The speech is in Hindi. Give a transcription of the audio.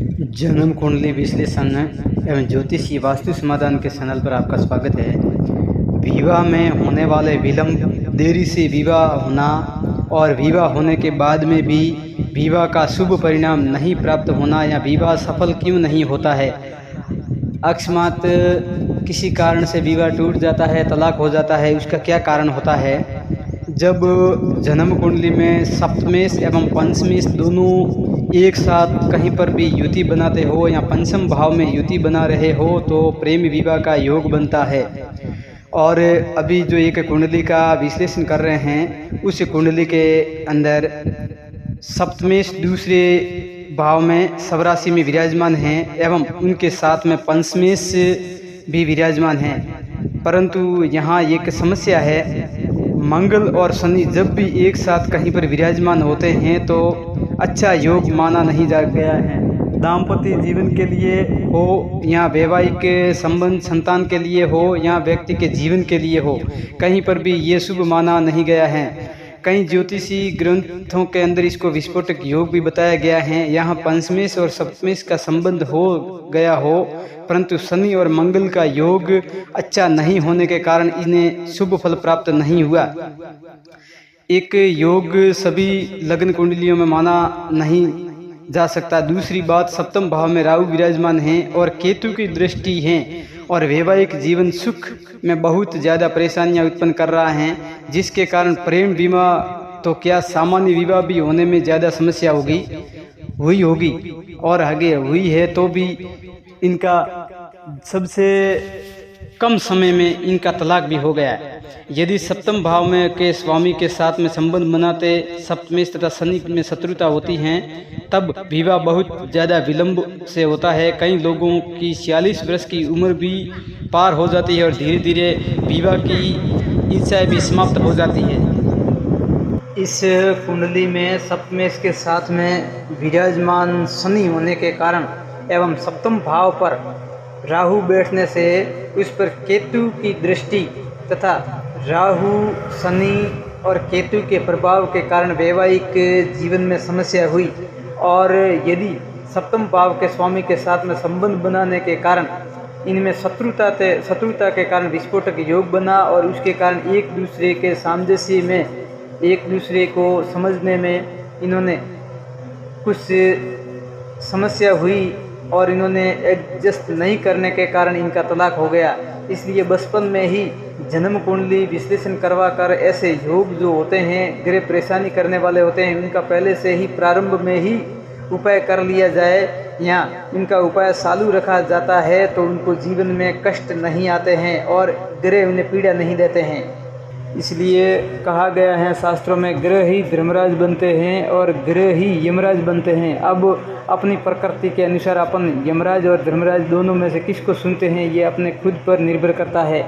जन्म कुंडली विश्लेषण एवं ज्योतिषीय वास्तु समाधान के चैनल पर आपका स्वागत है। विवाह में होने वाले विलंब, देरी से विवाह होना और विवाह होने के बाद में भी विवाह का शुभ परिणाम नहीं प्राप्त होना या विवाह सफल क्यों नहीं होता है, अकस्मात किसी कारण से विवाह टूट जाता है, तलाक हो जाता है, उसका क्या कारण होता है। जब जन्म कुंडली में सप्तमेश एवं पंचमेश दोनों एक साथ कहीं पर भी युति बनाते हो या पंचम भाव में युति बना रहे हो तो प्रेम विवाह का योग बनता है। और अभी जो एक कुंडली का विश्लेषण कर रहे हैं, उस कुंडली के अंदर सप्तमेश दूसरे भाव में स्वराशि में विराजमान हैं एवं उनके साथ में पंचमेश भी विराजमान हैं। परंतु यहाँ एक समस्या है, मंगल और शनि जब भी एक साथ कहीं पर विराजमान होते हैं तो अच्छा योग माना नहीं जा गया है। दाम्पत्य जीवन के लिए हो या वैवाहिक संबंध, संतान के लिए हो या व्यक्ति के जीवन के लिए हो, कहीं पर भी ये शुभ माना नहीं गया है। कई ज्योतिषी ग्रंथों के अंदर इसको विस्फोटक योग भी बताया गया है। यहाँ पंचमेश और सप्तमेश का संबंध हो गया हो, परंतु शनि और मंगल का योग अच्छा नहीं होने के कारण इन्हें शुभ फल प्राप्त नहीं हुआ। एक योग सभी लग्न कुंडलियों में माना नहीं जा सकता। दूसरी बात, सप्तम भाव में राहु विराजमान हैं और केतु की दृष्टि है और वैवाहिक जीवन सुख में बहुत ज़्यादा परेशानियां उत्पन्न कर रहा है, जिसके कारण प्रेम विवाह तो क्या सामान्य विवाह भी होने में ज़्यादा समस्या हुई होगी और आगे हुई है तो भी इनका सबसे कम समय में इनका तलाक भी हो गया है। यदि सप्तम भाव में के स्वामी के साथ में संबंध बनाते सप्तमेश तथा शनि में शत्रुता होती हैं, तब विवाह बहुत ज़्यादा विलंब से होता है। कई लोगों की 46 वर्ष की उम्र भी पार हो जाती है और धीरे धीरे विवाह की इच्छाएं भी समाप्त हो जाती है। इस कुंडली में सप्तमेश के साथ में विराजमान शनि होने के कारण एवं सप्तम भाव पर राहु बैठने से उस पर केतु की दृष्टि तथा राहु, शनि और केतु के प्रभाव के कारण वैवाहिक जीवन में समस्या हुई। और यदि सप्तम भाव के स्वामी के साथ में संबंध बनाने के कारण इनमें शत्रुता के कारण विस्फोटक योग बना और उसके कारण एक दूसरे के सामंजस्य में, एक दूसरे को समझने में इन्होंने कुछ समस्या हुई और इन्होंने एडजस्ट नहीं करने के कारण इनका तलाक हो गया। इसलिए बचपन में ही जन्म कुंडली विश्लेषण करवा कर ऐसे योग जो होते हैं, ग्रह परेशानी करने वाले होते हैं, उनका पहले से ही प्रारंभ में ही उपाय कर लिया जाए या इनका उपाय चालू रखा जाता है तो उनको जीवन में कष्ट नहीं आते हैं और ग्रह उन्हें पीड़ा नहीं देते हैं। इसलिए कहा गया है शास्त्रों में, ग्रह ही धर्मराज बनते हैं और ग्रह ही यमराज बनते हैं। अब अपनी प्रकृति के अनुसार अपन यमराज और धर्मराज दोनों में से किसको सुनते हैं, ये अपने खुद पर निर्भर करता है।